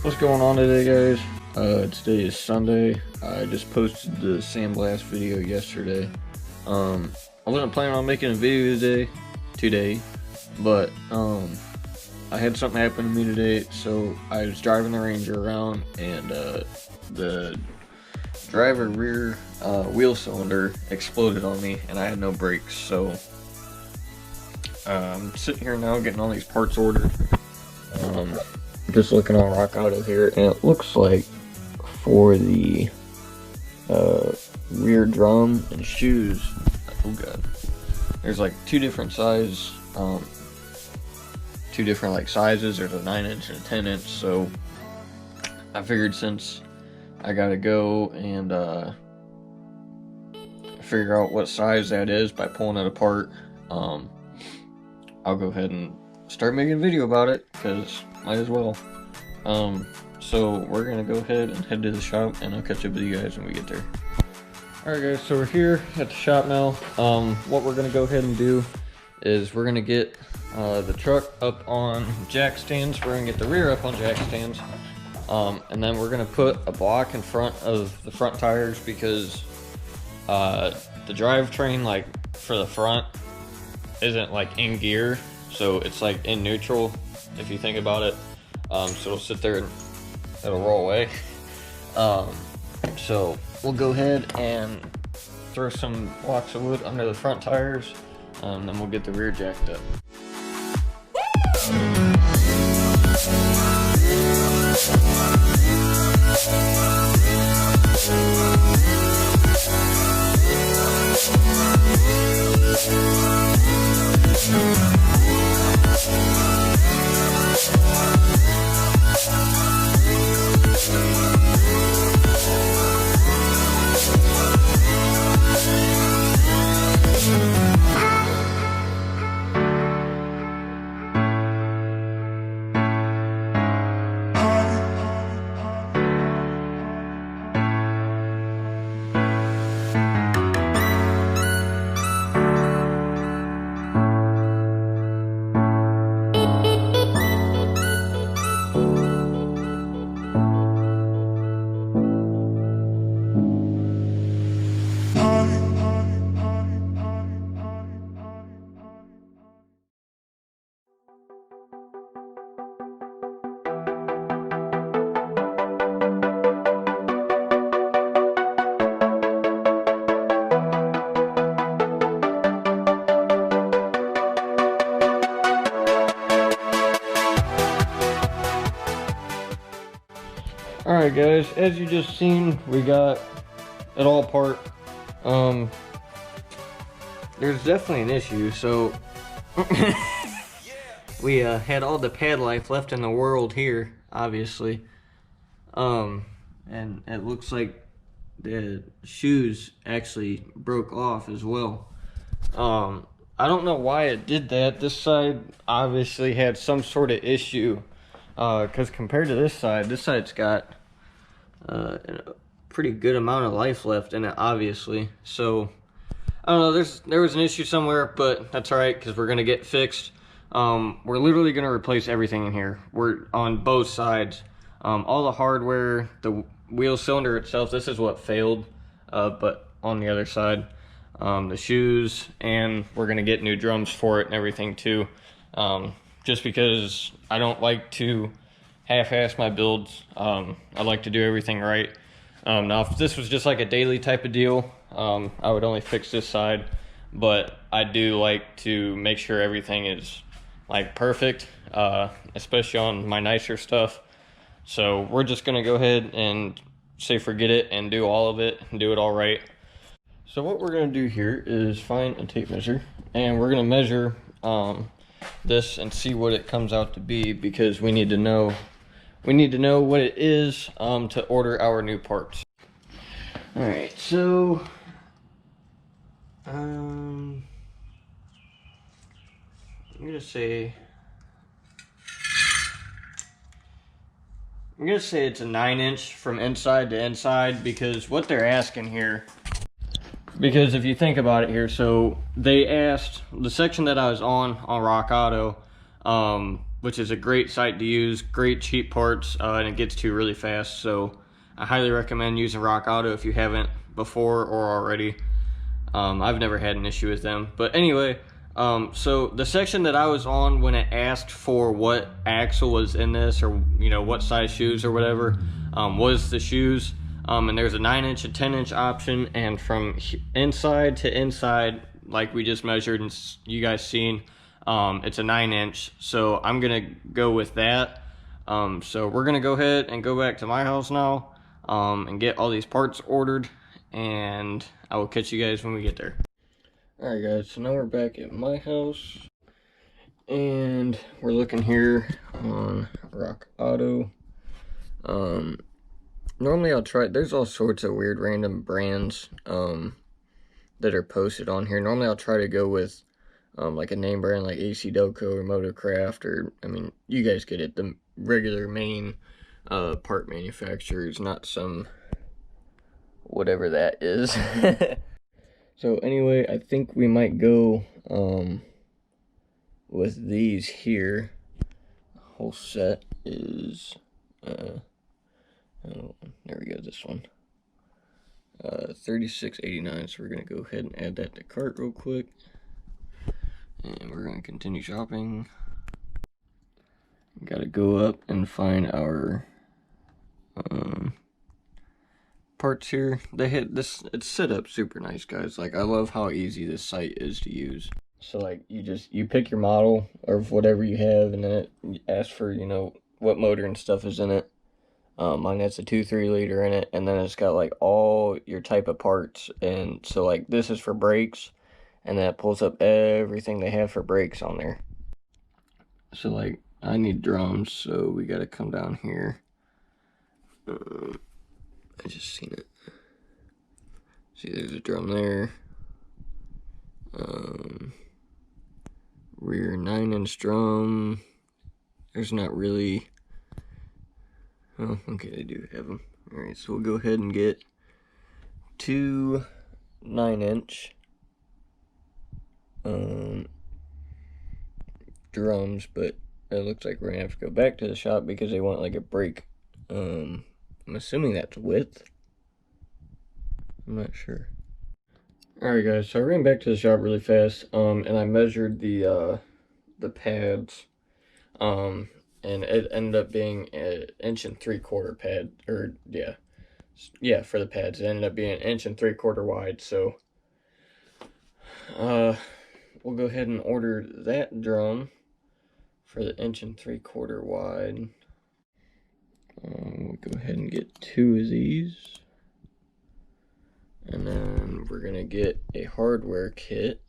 What's going on today, guys? Today is Sunday. I just posted the sandblast video yesterday. I wasn't planning on making a video today, but I had something happen to me today. So I was driving the Ranger around, and the driver rear wheel cylinder exploded on me, and I had no brakes. So I'm sitting here now getting all these parts ordered. Just looking on Rock Auto here, and it looks like for the rear drum and shoes, oh god, there's like two different sizes. There's a 9-inch and a 10-inch. So I figured since I gotta go and figure out what size that is by pulling it apart, I'll go ahead and start making a video about it, because might as well. So we're gonna go ahead and head to the shop, and I'll catch up with you guys when we get there. Alright guys, so we're here at the shop now. What we're gonna go ahead and do is we're gonna get the truck up on jack stands. We're gonna get the rear up on jack stands, and then we're gonna put a block in front of the front tires, because the drivetrain, like for the front, isn't like in gear, so it's like in neutral if you think about it. So it'll sit there and it'll roll away. So we'll go ahead and throw some blocks of wood under the front tires, and then we'll get the rear jacked up. Alright guys, as you just seen, we got it all apart. There's definitely an issue. So we had all the pad life left in the world here, obviously, and it looks like the shoes actually broke off as well. I don't know why it did that. This side obviously had some sort of issue, because compared to this side's got a pretty good amount of life left in it, obviously. So I don't know, there was an issue somewhere, but that's all right, because we're gonna get fixed. We're literally gonna replace everything in here. We're on both sides, all the hardware, the wheel cylinder itself. This is what failed, but on the other side, the shoes, and we're gonna get new drums for it and everything too. Just because I don't like to half-ass my builds. I like to do everything right. Now if this was just like a daily type of deal, I would only fix this side, but I do like to make sure everything is like perfect, especially on my nicer stuff. So we're just gonna go ahead and say forget it and do all of it and do it all right. So what we're gonna do here is find a tape measure, and we're gonna measure this and see what it comes out to be, because we need to know what it is to order our new parts. All right, so I'm gonna say it's a 9-inch from inside to inside, because what they're asking here, because if you think about it here, so they asked the section that I was on Rock Auto, which is a great site to use, great cheap parts, and it gets to really fast. So I highly recommend using Rock Auto if you haven't before or already. I've never had an issue with them. But anyway, so the section that I was on when it asked for what axle was in this, or what size shoes or whatever, was the shoes. And there's a 9-inch and 10-inch option, and from inside to inside, like we just measured and you guys seen, it's a 9-inch. So I'm gonna go with that. So we're gonna go ahead and go back to my house now, and get all these parts ordered, and I will catch you guys when we get there. Alright guys, so now we're back at my house, and we're looking here on Rock Auto. Normally I'll try, there's all sorts of weird random brands that are posted on here. Normally I'll try to go with like a name brand like AC Delco or Motorcraft, or, I mean, you guys get it, the regular main part manufacturers, not some whatever that is. So anyway, I think we might go with these here. The whole set is oh, there we go, this one, $36.89. So we're gonna go ahead and add that to cart real quick, and we're gonna continue shopping. Gotta go up and find our parts here. They hit this, it's set up super nice, guys. Like, I love how easy this site is to use. So like, you pick your model or whatever you have, and then it asks for, what motor and stuff is in it. Mine has a 2.3 liter in it, and then it's got like all your type of parts. And so like, this is for brakes, and then it pulls up everything they have for brakes on there. So like, I need drums, so we gotta come down here. I just seen it. See, there's a drum there. Rear 9-inch drum. There's not really. Oh, okay, they do have them. Alright, so we'll go ahead and get 2 9-inch drums, but it looks like we're gonna have to go back to the shop because they want like a brake. I'm assuming that's width. I'm not sure. Alright guys, so I ran back to the shop really fast, and I measured the pads, and it ended up being an 1.75 inch pad, or yeah, for the pads. It ended up being 1.75 inch wide, so we'll go ahead and order that drum for the 1.75 inch wide. We'll go ahead and get 2 of these. And then we're gonna get a hardware kit.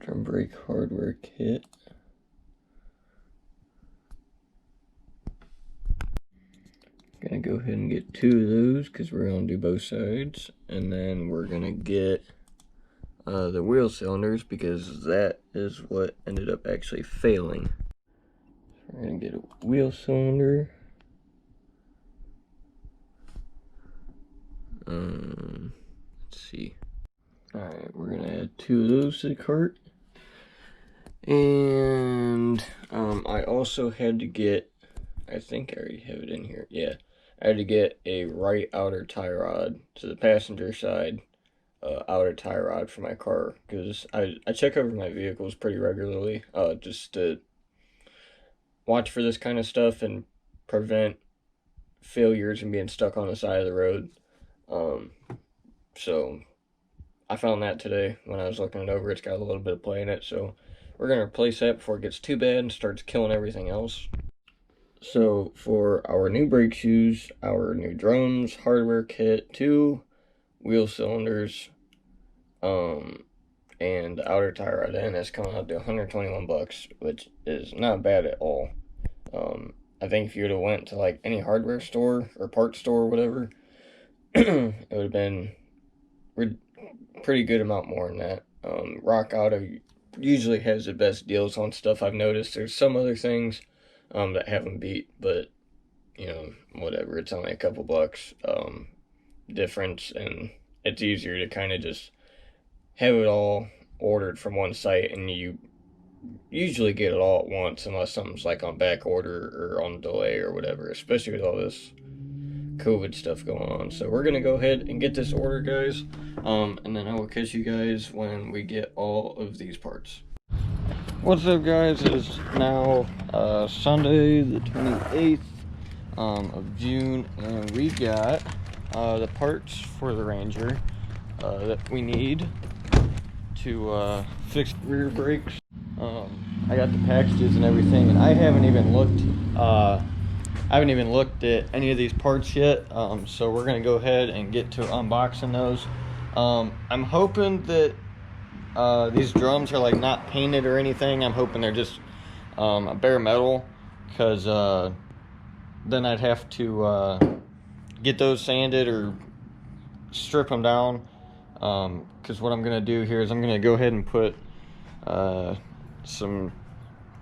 Drum brake hardware kit. Gonna go ahead and get 2 of those because we're gonna do both sides. And then we're gonna get the wheel cylinders, because that is what ended up actually failing. So we're gonna get a wheel cylinder. Let's see. Alright, we're gonna add 2 of those to the cart. And I also had to get, I think I already have it in here. Yeah, I had to get a right outer tie rod to the passenger side, outer tie rod for my car, because I check over my vehicles pretty regularly, just to watch for this kind of stuff and prevent failures and being stuck on the side of the road. So I found that today when I was looking it over. It's got a little bit of play in it, so we're gonna replace that before it gets too bad and starts killing everything else. So for our new brake shoes, our new drums, hardware kit, 2 wheel cylinders, and the outer tie rod, and that's coming out to 121 bucks, which is not bad at all. I think if you would have went to like any hardware store or parts store or whatever, it would have been pretty good amount more than that. Rock Auto usually has the best deals on stuff, I've noticed. There's some other things that have them beat, but whatever, it's only a couple bucks difference, and it's easier to kind of just have it all ordered from one site, and you usually get it all at once unless something's like on back order or on delay or whatever, especially with all this COVID stuff going on. So we're gonna go ahead and get this order, guys, and then I will catch you guys when we get all of these parts. What's up, guys? It's now Sunday the 28th of June, and we got the parts for the Ranger that we need to fix rear brakes. I got the packages and everything, and I haven't even looked at any of these parts yet, so we're gonna go ahead and get to unboxing those. I'm hoping that these drums are like not painted or anything. I'm hoping they're just a bare metal, because then I'd have to get those sanded or strip them down, because what I'm gonna do here is I'm gonna go ahead and put some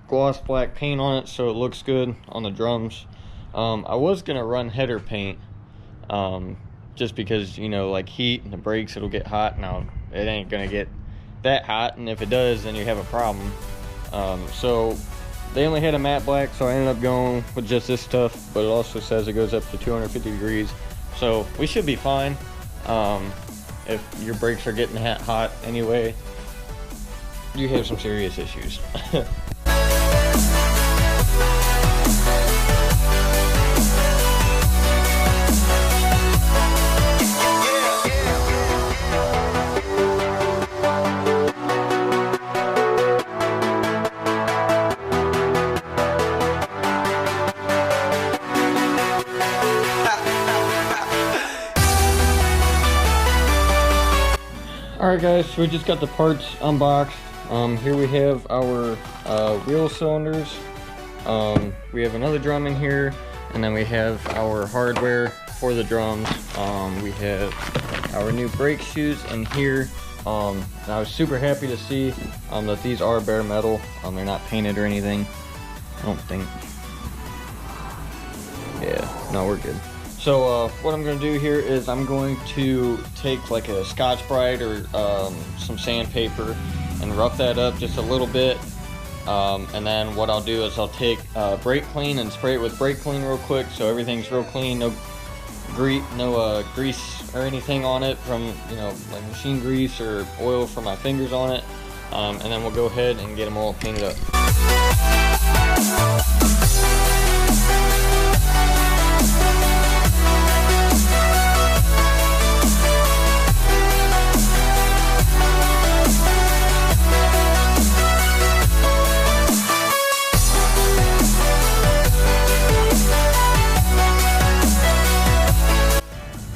gloss black paint on it so it looks good on the drums. I was gonna run header paint, just because, you know, like heat and the brakes, it'll get hot. Now it ain't gonna get that hot, and if it does, then you have a problem. So they only had a matte black, so I ended up going with just this stuff, but it also says it goes up to 250 degrees, so we should be fine. If your brakes are getting hot anyway, you have some serious issues. Alright guys, so we just got the parts unboxed. Here we have our wheel cylinders. We have another drum in here, and then we have our hardware for the drums. We have our new brake shoes in here. And I was super happy to see that these are bare metal. They're not painted or anything, I don't think. Yeah, no, we're good. So what I'm going to do here is I'm going to take like a Scotch-Brite or some sandpaper and rough that up just a little bit. And then what I'll do is I'll take brake clean and spray it with brake clean real quick, so everything's real clean, no grease or anything on it from, you know, like machine grease or oil from my fingers on it. And then we'll go ahead and get them all painted up.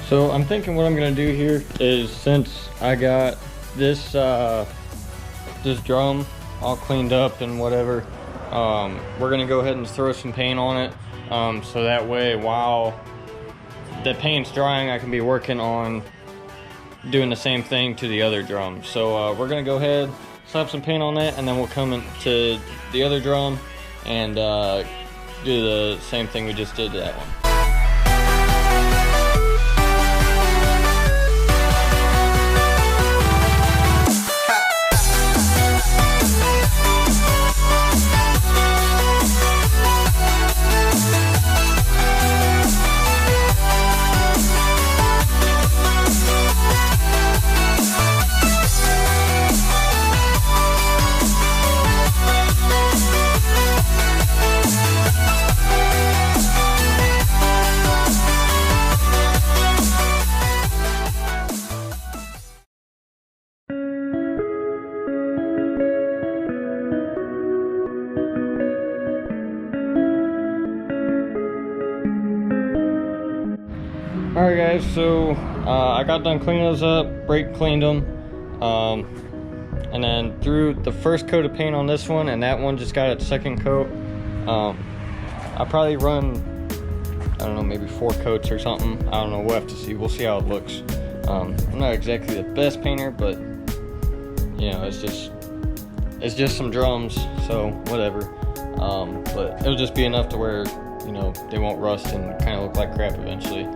So I'm thinking what I'm gonna do here is, since I got this this drum all cleaned up and whatever, we're gonna go ahead and throw some paint on it, so that way while the paint's drying, I can be working on doing the same thing to the other drum. So we're gonna go ahead, slap some paint on that, and then we'll come into the other drum and do the same thing we just did to that one. Alright guys, so I got done cleaning those up, brake cleaned them, and then threw the first coat of paint on this one, and that one just got its second coat. I'll probably run, I don't know, maybe 4 coats or something. I don't know, we'll have to see. We'll see how it looks. I'm not exactly the best painter, but you know, it's just some drums, so whatever. But it'll just be enough to where, you know, they won't rust and kind of look like crap eventually.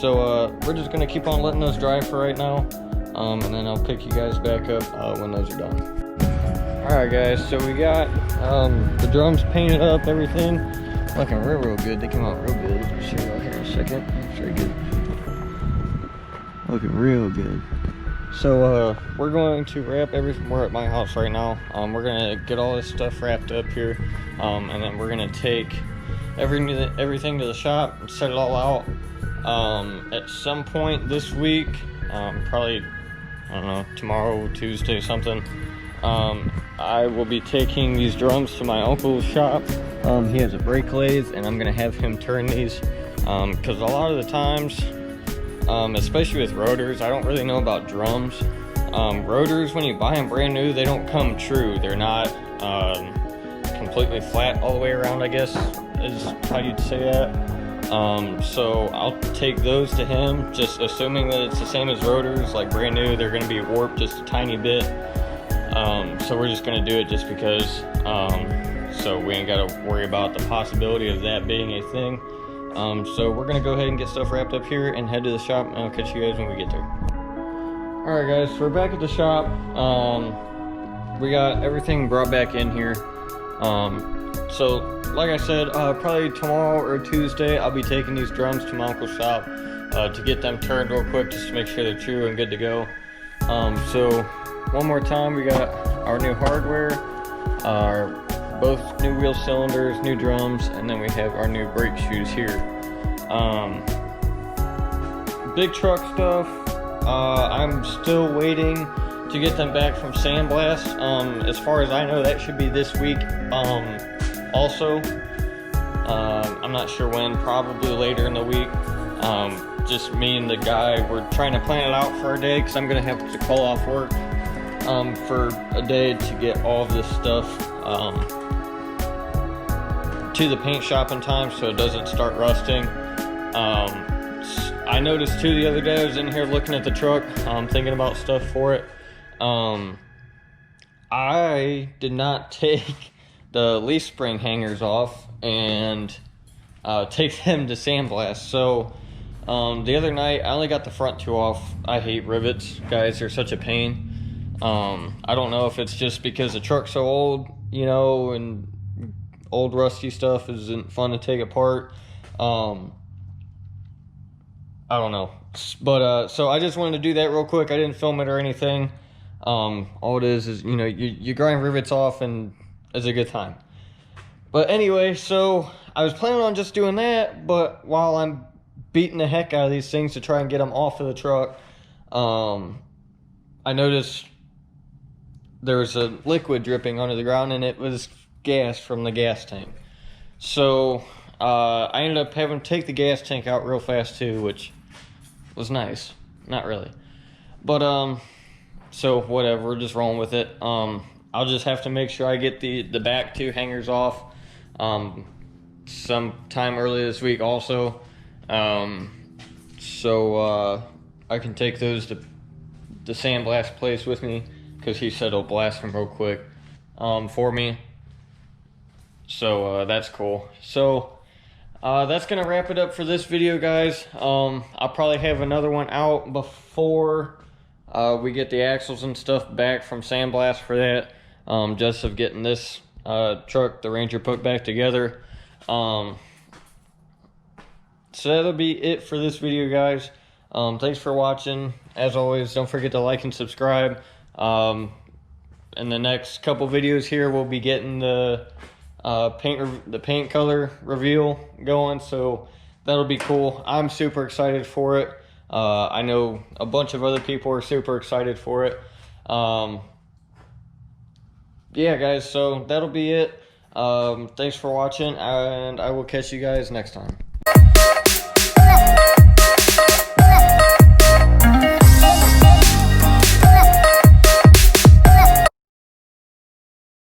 So we're just gonna keep on letting those dry for right now, and then I'll pick you guys back up when those are done. Alright guys, so we got the drums painted up, everything looking real good. They came out real good. I'll show you out here in a second. Very good. Looking real good. So we're going to wrap everything. We're at my house right now. We're gonna get all this stuff wrapped up here, and then we're gonna take everything to the shop and set it all out. At some point this week, probably, I don't know, tomorrow, Tuesday, something, I will be taking these drums to my uncle's shop. He has a brake lathe, and I'm gonna have him turn these, because a lot of the times, especially with rotors, I don't really know about drums. Rotors, when you buy them brand new, they don't come true. They're not completely flat all the way around, I guess is how you'd say that. So I'll take those to him, just assuming that it's the same as rotors, like brand new. They're going to be warped just a tiny bit. So we're just going to do it just because, so we ain't got to worry about the possibility of that being a thing. So we're gonna go ahead and get stuff wrapped up here and head to the shop, and I'll catch you guys when we get there. Alright guys, so we're back at the shop. We got everything brought back in here. So like I said, probably tomorrow or Tuesday I'll be taking these drums to my uncle's shop to get them turned real quick, just to make sure they're true and good to go. So one more time, we got our new hardware, both new wheel cylinders, new drums, and then we have our new brake shoes here. Big truck stuff, I'm still waiting to get them back from Sandblast. As far as I know, that should be this week also. I'm not sure when, probably later in the week. Just me and the guy, we're trying to plan it out for a day, because I'm going to have to call off work for a day to get all of this stuff to the paint shop in time so it doesn't start rusting. I noticed too the other day, I was in here looking at the truck, thinking about stuff for it. I did not take the leaf spring hangers off and take them to sandblast. So the other night I only got the front two off. I hate rivets, guys, they're such a pain. I don't know if it's just because the truck's so old, you know, and old rusty stuff isn't fun to take apart. I don't know, but so I just wanted to do that real quick. I didn't film it or anything. All it is you know, you grind rivets off and it's a good time. But anyway, so I was planning on just doing that, but while I'm beating the heck out of these things to try and get them off of the truck, I noticed there was a liquid dripping onto the ground, and it was gas from the gas tank. So I ended up having to take the gas tank out real fast too, which was nice. Not really, but so whatever, we're just rolling with it. I'll just have to make sure I get the back two hangers off sometime early this week also, so I can take those to the sandblast place with me, because he said he'll blast them real quick for me. So that's cool. So that's gonna wrap it up for this video, guys. I'll probably have another one out before we get the axles and stuff back from Sandblast for that, just of getting this truck, the Ranger, put back together. So that'll be it for this video, guys. Thanks for watching. As always, don't forget to like and subscribe. In the next couple videos here, we'll be getting the paint color reveal going, so that'll be cool. I'm super excited for it. I know a bunch of other people are super excited for it. Yeah, guys, so that'll be it. Thanks for watching, and I will catch you guys next time.